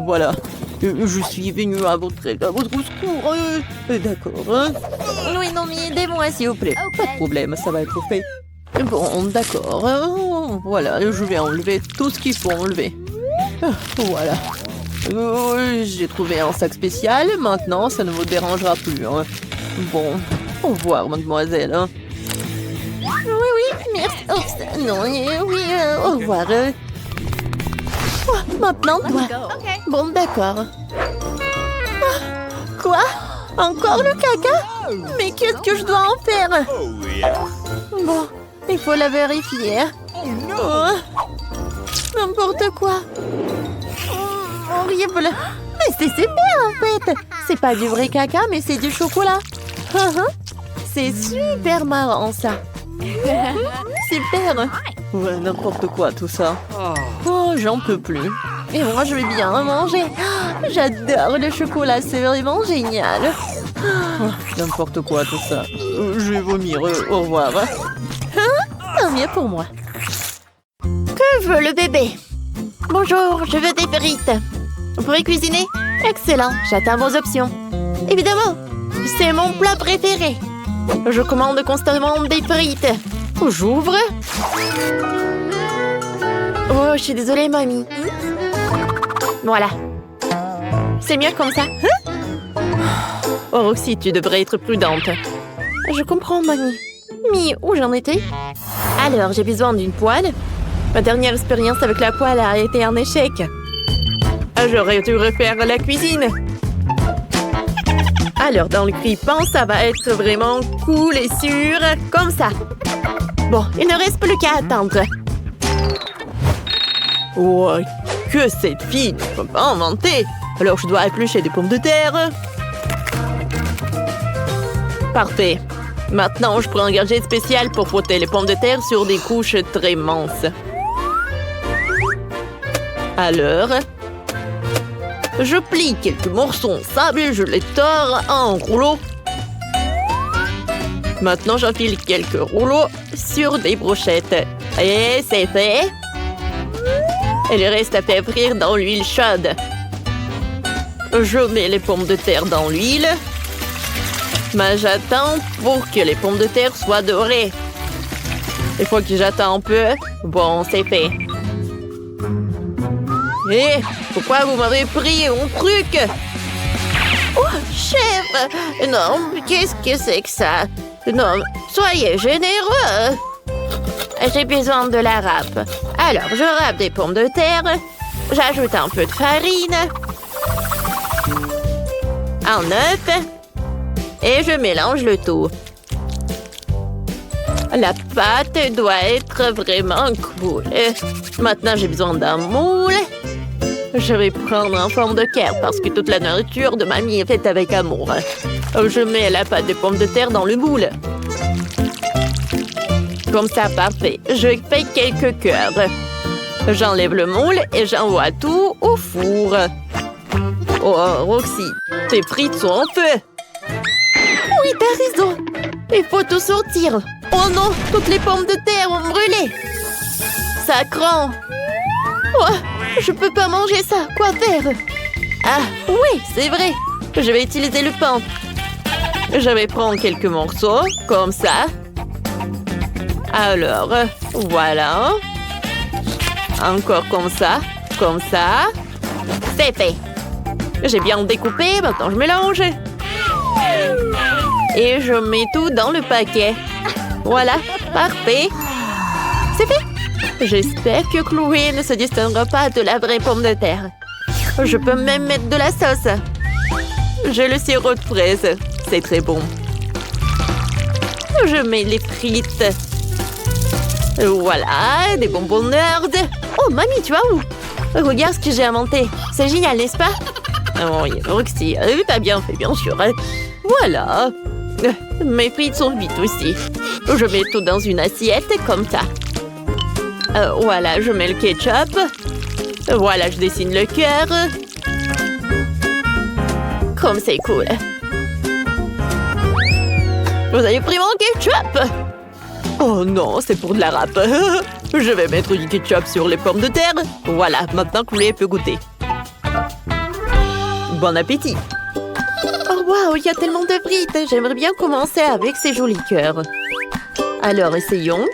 [SPEAKER 2] Voilà. Je suis venue à votre secours. D'accord. Oui, non, mais aidez-moi, s'il vous plaît. Pas de problème, ça va être fait. Bon, d'accord. Voilà, je vais enlever tout ce qu'il faut enlever. Voilà. J'ai trouvé un sac spécial. Maintenant, ça ne vous dérangera plus. Hein. Bon, au revoir, mademoiselle. Hein.
[SPEAKER 1] Oui, merci. Oh, non, oui, au revoir.
[SPEAKER 2] Oh, maintenant, toi.
[SPEAKER 1] Bon, d'accord.
[SPEAKER 2] Quoi? Encore le caca? Mais qu'est-ce que je dois en faire? Bon, il faut la vérifier. Oh, n'importe quoi. Horrible. Mais c'est super en fait. C'est pas du vrai caca, mais c'est du chocolat. C'est super marrant ça. Super. Ouais, n'importe quoi tout ça. Oh, j'en peux plus. Et moi, je vais bien manger. J'adore le chocolat, c'est vraiment génial. Oh, n'importe quoi tout ça. Je vais vomir. Au revoir. Tant mieux pour moi.
[SPEAKER 1] Que veut le bébé? Bonjour, je veux des frites. Vous pourrez cuisiner? Excellent, j'attends vos options. Évidemment, c'est mon plat préféré. Je commande constamment des frites. J'ouvre. Oh, je suis désolée, mamie. Voilà. C'est mieux comme ça.
[SPEAKER 2] Oh, Roxy, tu devrais être prudente.
[SPEAKER 1] Je comprends, mamie. Mais où j'en étais? Alors, j'ai besoin d'une poêle. Ma dernière expérience avec la poêle a été un échec.
[SPEAKER 2] J'aurais dû refaire la cuisine. Alors, dans le grille-pain, ça va être vraiment cool et sûr, comme ça.
[SPEAKER 1] Bon, il ne reste plus qu'à attendre.
[SPEAKER 2] Oh, que cette fille ne peut pas inventer. Alors, je dois éplucher des pommes de terre. Parfait. Maintenant, je prends un gadget spécial pour frotter les pommes de terre sur des couches très minces. Alors, je plie quelques morceaux en sable et je les tords en rouleaux. Maintenant, j'enfile quelques rouleaux sur des brochettes. Et c'est fait. Il reste à faire frire dans l'huile chaude. Je mets les pommes de terre dans l'huile. Mais j'attends pour que les pommes de terre soient dorées. Il faut que j'attende un peu. Bon, c'est fait. Hé, pourquoi vous m'avez pris mon truc?
[SPEAKER 1] Oh, chef! Non, qu'est-ce que c'est que ça? Non, soyez généreux! J'ai besoin de la râpe. Alors, je râpe des pommes de terre. J'ajoute un peu de farine. Un œuf. Et je mélange le tout. La pâte doit être vraiment cool. Maintenant, j'ai besoin d'un moule. Je vais prendre un forme de cœur parce que toute la nourriture de mamie est faite avec amour. Je mets la pâte de pommes de terre dans le moule. Comme ça, parfait. Je fais quelques cœurs. J'enlève le moule et j'envoie tout au four. Oh, Roxy, tes frites sont en feu. Oui, t'as raison. Il faut tout sortir. Oh non, toutes les pommes de terre ont brûlé. Ça craint. Oh, je peux pas manger ça. Quoi faire? Ah, oui, c'est vrai. Je vais utiliser le pain.
[SPEAKER 2] Je vais prendre quelques morceaux, comme ça. Alors, voilà. Encore comme ça, comme ça.
[SPEAKER 1] C'est fait.
[SPEAKER 2] J'ai bien découpé, maintenant je mélange. Et je mets tout dans le paquet. Voilà, parfait. C'est fait. J'espère que Chloé ne se distinguera pas de la vraie pomme de terre. Je peux même mettre de la sauce. J'ai le sirop de fraise. C'est très bon. Je mets les frites. Voilà, des bonbons nerd.
[SPEAKER 1] Oh, mamie, tu vas où?
[SPEAKER 2] Regarde ce que j'ai inventé. C'est génial, n'est-ce pas? Oh, Roxy, t'as bien fait, bien sûr. Voilà. Mes frites sont vite aussi. Je mets tout dans une assiette, comme ça. Voilà, je mets le ketchup. Voilà, je dessine le cœur. Comme c'est cool. Vous avez pris mon ketchup? Oh non, c'est pour de la râpe. Je vais mettre du ketchup sur les pommes de terre. Voilà, maintenant Chloé peut goûter. Bon appétit.
[SPEAKER 1] Oh waouh, il y a tellement de frites. J'aimerais bien commencer avec ces jolis cœurs.
[SPEAKER 2] Alors, essayons.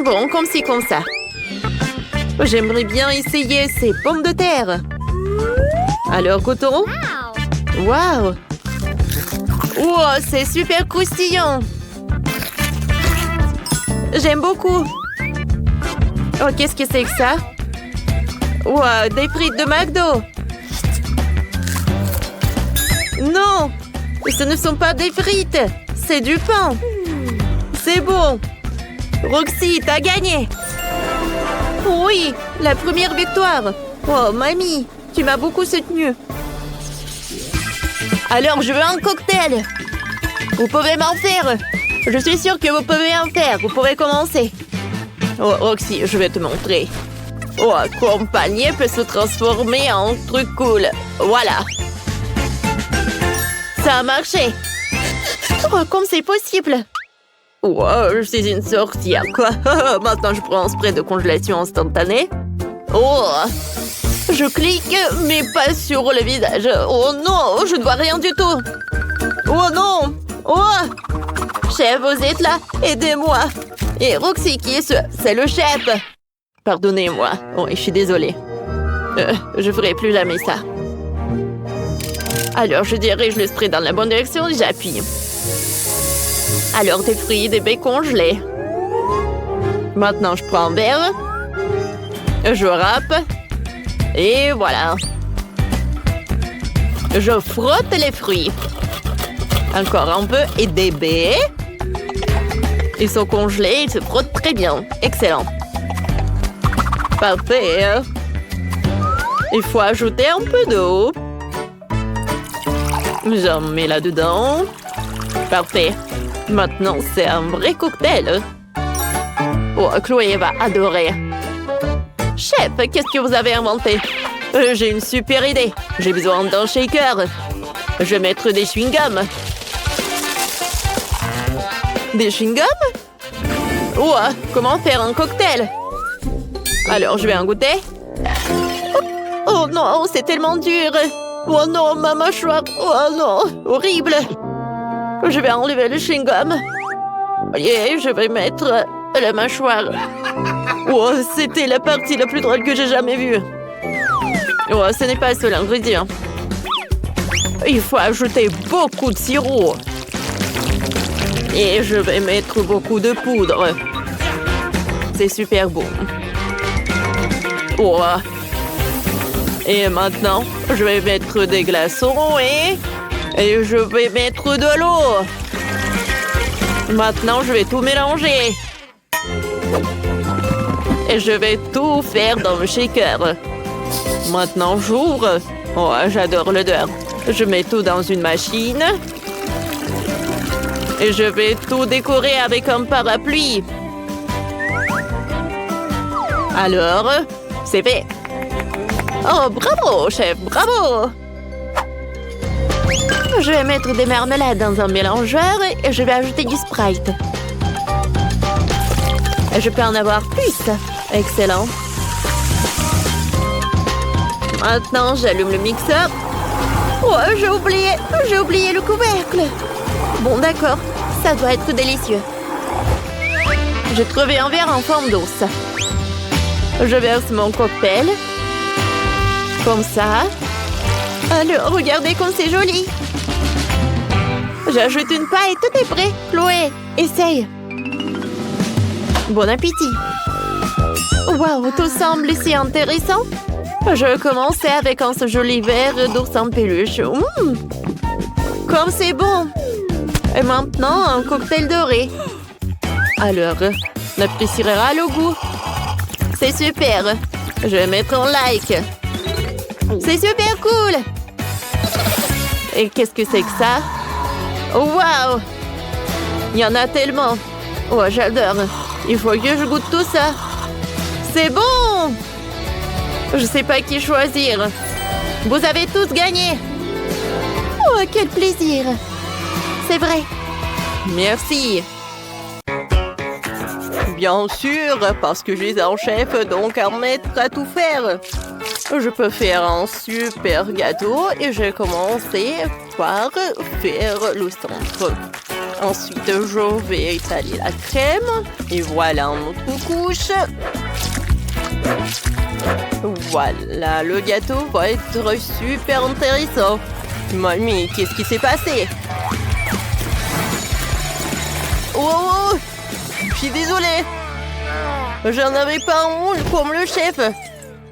[SPEAKER 2] Bon, comme ci, comme ça. J'aimerais bien essayer ces pommes de terre. Alors, goûtons. Waouh! Wow, c'est super croustillant. J'aime beaucoup. Oh, qu'est-ce que c'est que ça? Wow, des frites de McDo. Non, ce ne sont pas des frites. C'est du pain. C'est bon. Roxy, t'as gagné. Oui, la première victoire. Oh, mamie, tu m'as beaucoup soutenue. Alors, je veux un cocktail. Vous pouvez m'en faire. Je suis sûre que vous pouvez en faire. Vous pouvez commencer. Oh, Roxy, je vais te montrer. Oh, accompagné peut se transformer en truc cool. Voilà. Ça a marché. Oh, comme c'est possible. Oh, je suis une sorcière, quoi. Maintenant, je prends un spray de congélation instantanée. Oh, je clique, mais pas sur le visage. Oh non, je ne vois rien du tout. Oh non. Oh, chef, vous êtes là? Aidez-moi. Et Roxy, qui est ce? C'est le chef. Pardonnez-moi. Oh, je suis désolée. Je ferai plus jamais ça. Alors, je dirige le spray dans la bonne direction et j'appuie. Alors, des fruits, des baies congelés. Maintenant, je prends un verre. Je râpe. Et voilà. Je frotte les fruits. Encore un peu. Et des baies. Ils sont congelés, ils se frottent très bien. Excellent. Parfait. Il faut ajouter un peu d'eau. J'en mets là-dedans. Parfait. Maintenant, c'est un vrai cocktail. Oh, Chloé va adorer. Chef, qu'est-ce que vous avez inventé? J'ai une super idée. J'ai besoin d'un shaker. Je vais mettre des chewing-gums. Des chewing-gums? Oh, comment faire un cocktail? Alors, je vais en goûter. Oh non, c'est tellement dur. Oh non, ma mâchoire. Oh non, horrible. Je vais enlever le chewing-gum. Et je vais mettre la mâchoire. Oh, c'était la partie la plus drôle que j'ai jamais vue. Oh, ce n'est pas le seul ingrédient. Il faut ajouter beaucoup de sirop. Et je vais mettre beaucoup de poudre. C'est super bon. Oh. Et maintenant, je vais mettre des glaçons et je vais mettre de l'eau. Maintenant, je vais tout mélanger. Et je vais tout faire dans le shaker. Maintenant, j'ouvre. Oh, j'adore l'odeur. Je mets tout dans une machine. Et je vais tout décorer avec un parapluie. Alors, c'est fait. Oh, bravo, chef, bravo! Je vais mettre des marmelades dans un mélangeur et je vais ajouter du Sprite. Je peux en avoir plus. Excellent. Maintenant, j'allume le mixeur. Oh, j'ai oublié le couvercle. Bon, d'accord, ça doit être délicieux. J'ai trouvé un verre en forme d'os. Je verse mon cocktail. Comme ça. Alors, regardez comme c'est joli. J'ajoute une paille et tout est prêt. Chloé, essaye. Bon appétit. Waouh, tout semble si intéressant. Je vais commencer avec un joli verre d'ours en peluche. Comme c'est bon. Et maintenant, un cocktail doré. Alors, n'appréciera le goût. C'est super. Je vais mettre un like. C'est super cool. Et qu'est-ce que c'est que ça? Waouh! Il y en a tellement. Oh, j'adore. Il faut que je goûte tout ça. C'est bon! Je sais pas qui choisir. Vous avez tous gagné. Oh, quel plaisir. C'est vrai. Merci. Bien sûr, parce que je suis un chef, donc un maître à tout faire. Je peux faire un super gâteau et je vais commencer par faire le centre. Ensuite, je vais étaler la crème. Et voilà notre couche. Voilà, le gâteau va être super intéressant. Mamie, qu'est-ce qui s'est passé? Oh, je suis désolée. J'en avais pas un moule comme le chef.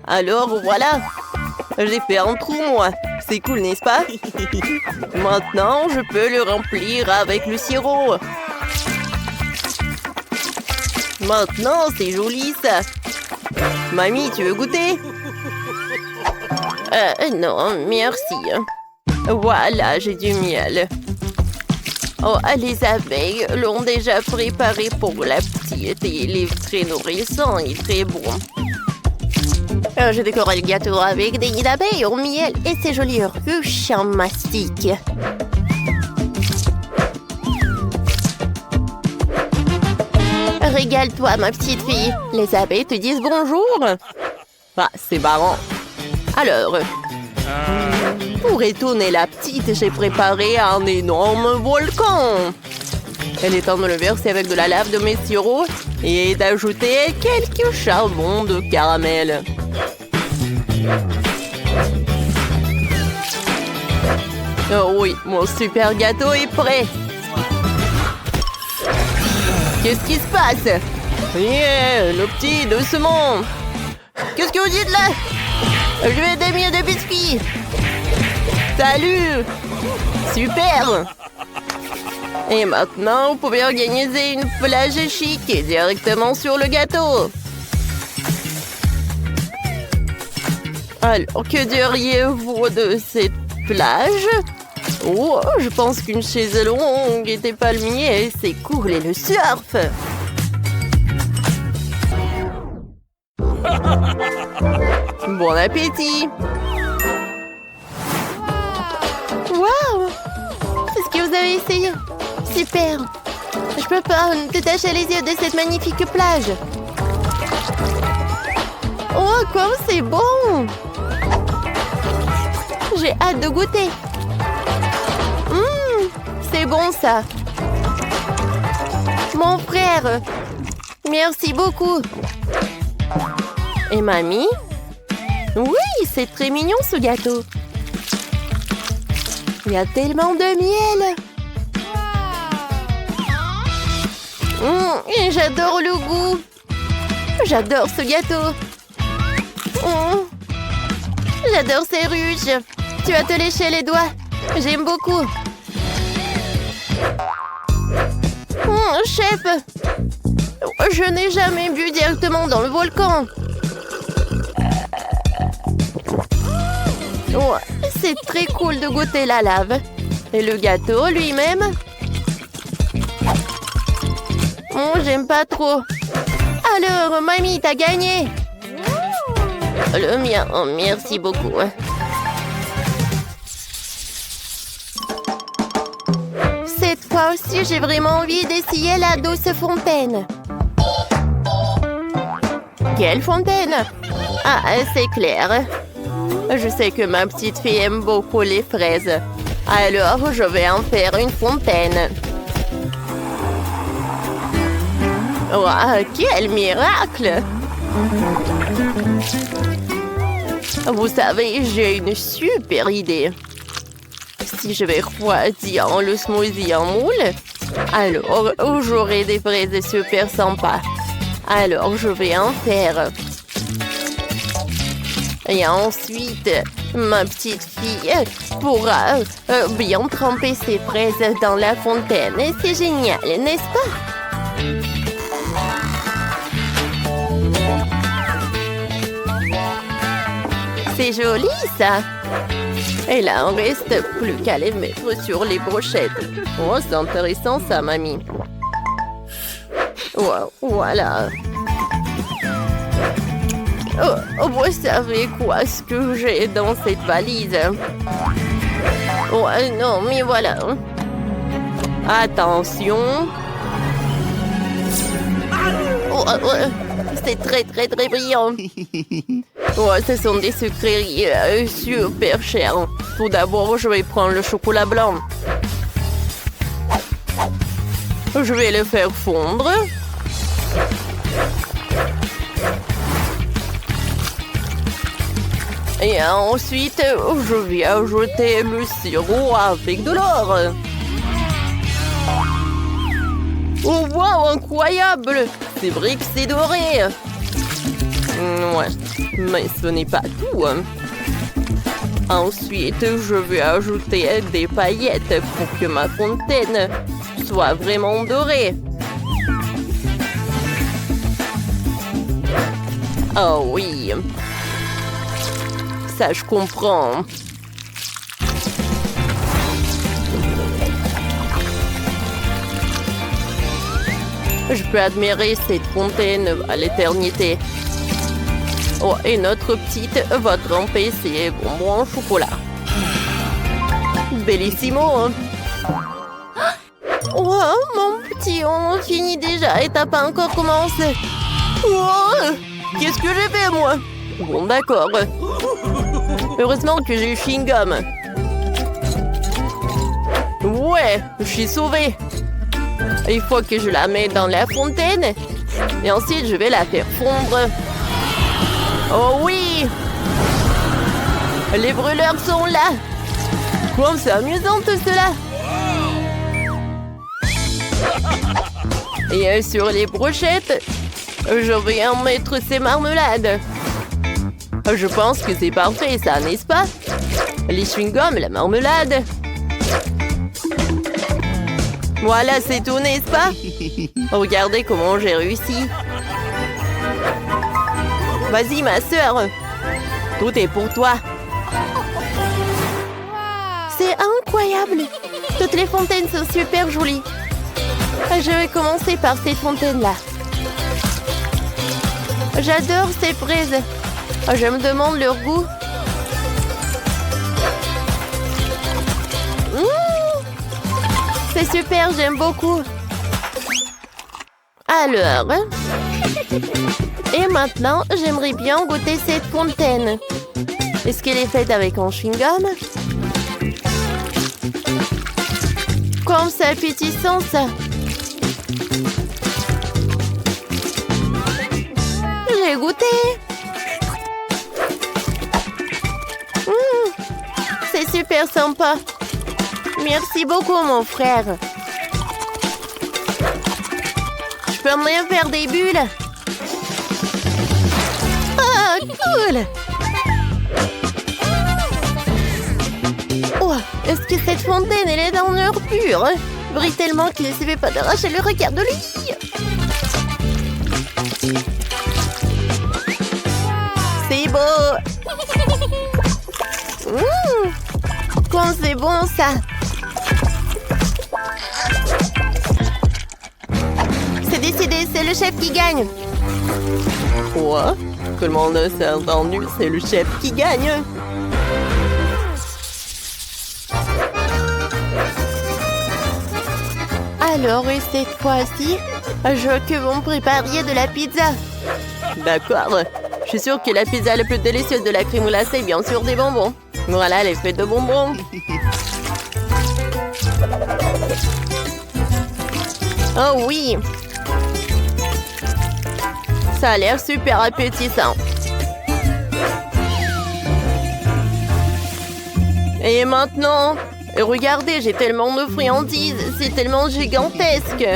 [SPEAKER 2] Alors, voilà. J'ai fait un trou, moi. C'est cool, n'est-ce pas? Maintenant, je peux le remplir avec le sirop. Maintenant, c'est joli, ça. Mamie, tu veux goûter? Non, merci. Voilà, j'ai du miel. Oh, les abeilles l'ont déjà préparé pour la petite et il est très nourrissant et très bon. Je décore le gâteau avec des nids d'abeilles au miel et ces jolies ruches en mastic. Régale-toi, ma petite fille. Les abeilles te disent bonjour. Ah, c'est marrant. Alors, pour étonner la petite, j'ai préparé un énorme volcan. Elle est temps de le verser avec de la lave de mes sirops et d'ajouter quelques charbons de caramel. Oh oui, mon super gâteau est prêt. Qu'est-ce qui se passe? Yeah, le petit, doucement. Qu'est-ce que vous dites là? Je vais des miettes de biscuits. Salut. Super. Et maintenant, vous pouvez organiser une plage chic directement sur le gâteau. Alors, que diriez-vous de cette plage? Oh, je pense qu'une chaise longue et des palmiers, c'est cool et le surf. Bon appétit. Waouh! C'est ce que vous avez essayé. Super. Je peux pas détacher les yeux de cette magnifique plage. Oh, comme c'est bon! J'ai hâte de goûter. C'est bon ça. Mon frère. Merci beaucoup. Et mamie? Oui, c'est très mignon ce gâteau. Il y a tellement de miel. Et j'adore le goût. J'adore ce gâteau. J'adore ces ruches. Tu vas te lécher les doigts. J'aime beaucoup. Chef, je n'ai jamais bu directement dans le volcan. C'est très cool de goûter la lave. Et le gâteau lui-même? J'aime pas trop. Alors, mamie, t'as gagné. Le mien, merci beaucoup. Cette fois aussi, j'ai vraiment envie d'essayer la douce fontaine. Quelle fontaine? Ah, c'est clair. Je sais que ma petite fille aime beaucoup les fraises. Alors, je vais en faire une fontaine. Wow, quel miracle! Vous savez, j'ai une super idée. Si je vais refroidir le smoothie en moule, alors j'aurai des fraises super sympas. Alors, je vais en faire. Et ensuite, ma petite fille pourra bien tremper ses fraises dans la fontaine. Et c'est génial, n'est-ce pas? C'est joli, ça. Et là, on reste plus qu'à les mettre sur les brochettes. Oh, c'est intéressant, ça, mamie. Wow, voilà. Oh, vous savez quoi, ce que j'ai dans cette valise? Oh, non, mais voilà. Attention. Oh, c'est très, très, très brillant. Oh, ce sont des sucreries super chères. Tout d'abord, je vais prendre le chocolat blanc.
[SPEAKER 1] Je vais le faire fondre. Et ensuite, je vais ajouter le sirop avec de l'or. Oh, wow, incroyable! C'est vrai que c'est doré. Ouais, mais ce n'est pas tout. Ensuite, je vais ajouter des paillettes pour que ma fontaine soit vraiment dorée. Oh oui. Ça, je comprends. Je peux admirer cette fontaine à l'éternité. Oh, et notre petite va tremper ses bonbons au chocolat. Bellissimo. Oh, mon petit, on finit déjà et t'as pas encore commencé. Oh, qu'est-ce que j'ai fait, moi? Bon, d'accord. Heureusement que j'ai eu chewing-gum. Ouais, je suis sauvée. Il faut que je la mette dans la fontaine. Et ensuite, je vais la faire fondre. Oh oui! Les brûleurs sont là. Comme c'est amusant tout cela. Et sur les brochettes, je vais en mettre ces marmelades. Je pense que c'est parfait, ça, n'est-ce pas? Les chewing-gums, la marmelade. Voilà, c'est tout, n'est-ce pas? Regardez comment j'ai réussi. Vas-y, ma sœur. Tout est pour toi. C'est incroyable. Toutes les fontaines sont super jolies. Je vais commencer par cette fontaine-là. J'adore ces fraises. Je me demande leur goût. C'est super, j'aime beaucoup. Alors, et maintenant, j'aimerais bien goûter cette fontaine. Est-ce qu'elle est faite avec un chewing-gum? Comme c'est appétissant, ça. J'ai goûté. C'est super sympa. Merci beaucoup, mon frère. Je peux même faire des bulles. Ah, cool. Oh, est-ce que cette fontaine, elle est dans l'or pur? Brille tellement qu'il ne se fait pas d'arracher le regard de lui. C'est beau. Comme c'est bon, ça. C'est décidé, c'est le chef qui gagne. Quoi? Tout le monde s'est entendu, c'est le chef qui gagne. Alors, et cette fois-ci, je veux que vous me prépariez de la pizza. D'accord. Je suis sûre que la pizza la plus délicieuse de la crème glacée est bien sûr des bonbons. Voilà, les fêtes de bonbons. Oh oui. Ça a l'air super appétissant. Et maintenant, regardez, j'ai tellement de friandises. C'est tellement gigantesque.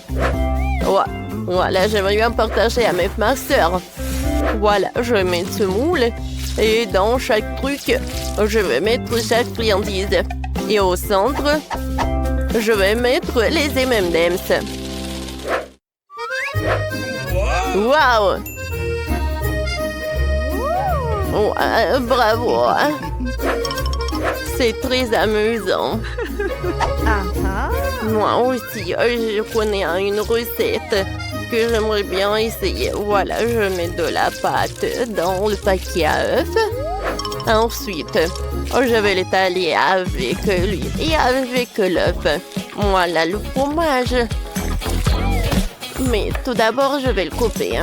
[SPEAKER 1] Ouais. Voilà, j'aimerais bien partager avec ma soeur. Voilà, je vais mettre ce moule. Et dans chaque truc, je vais mettre chaque friandise. Et au centre, je vais mettre les M&M's. Waouh! Oh, bravo! C'est très amusant. Moi aussi, je connais une recette que j'aimerais bien essayer. Voilà, je mets de la pâte dans le paquet à œufs. Ensuite, je vais l'étaler avec l'huile et avec l'œuf. Voilà le fromage. Mais tout d'abord, je vais le couper.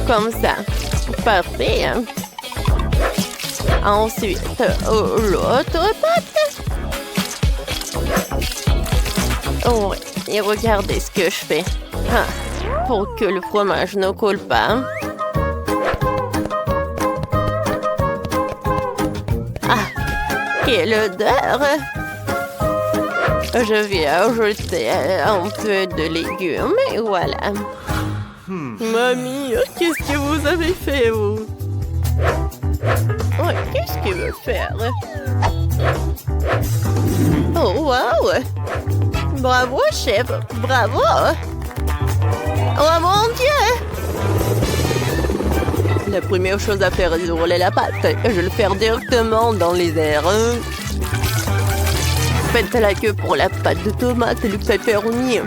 [SPEAKER 1] Comme ça. Parfait. Ensuite, l'autre pâte.
[SPEAKER 2] Oh, et regardez ce que je fais. Ah, pour que le fromage ne colle pas. Ah, quelle odeur! Je vais ajouter un peu de légumes et voilà.
[SPEAKER 1] Mamie, qu'est-ce que vous avez fait, vous?
[SPEAKER 2] Oh, qu'est-ce qu'il veut faire? Oh, wow! Bravo, chef! Bravo! Oh, mon Dieu!
[SPEAKER 1] La première chose à faire est de rouler la pâte. Je vais le faire directement dans les airs. Faites la queue pour la pâte de tomate et le pepperoni.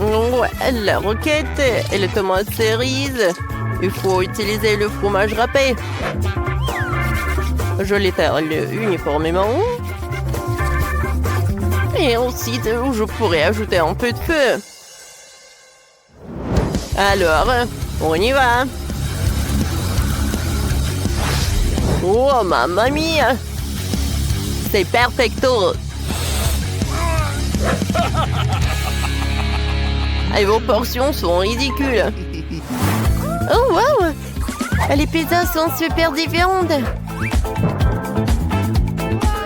[SPEAKER 1] Ouais, la roquette et les tomates cerises. Il faut utiliser le fromage râpé. Je l'étale uniformément. Et ensuite, je pourrais ajouter un peu de feu. Alors, on y va. Oh, mamma mia! C'est perfecto! Et vos portions sont ridicules.
[SPEAKER 2] Oh, wow! Les pizzas sont super différentes.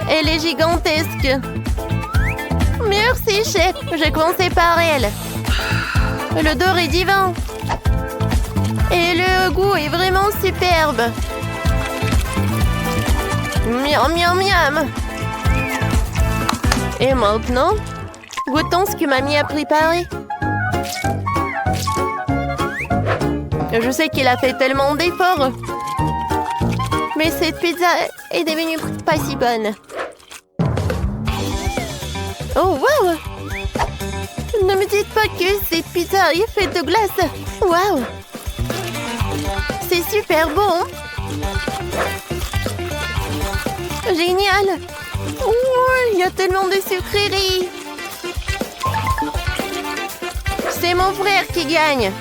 [SPEAKER 2] Elle est gigantesque. Merci, chef. J'ai commencé par elle. L'odeur est divin. Et le goût est vraiment superbe. Miam, miam, miam. Et maintenant, goûtons ce que mamie a préparé. Je sais qu'il a fait tellement d'efforts. Mais cette pizza est devenue pas si bonne. Oh, wow! Ne me dites pas que cette pizza est faite de glace. Wow! C'est super bon. Génial! Oh, il y a tellement de sucreries. C'est mon frère qui gagne.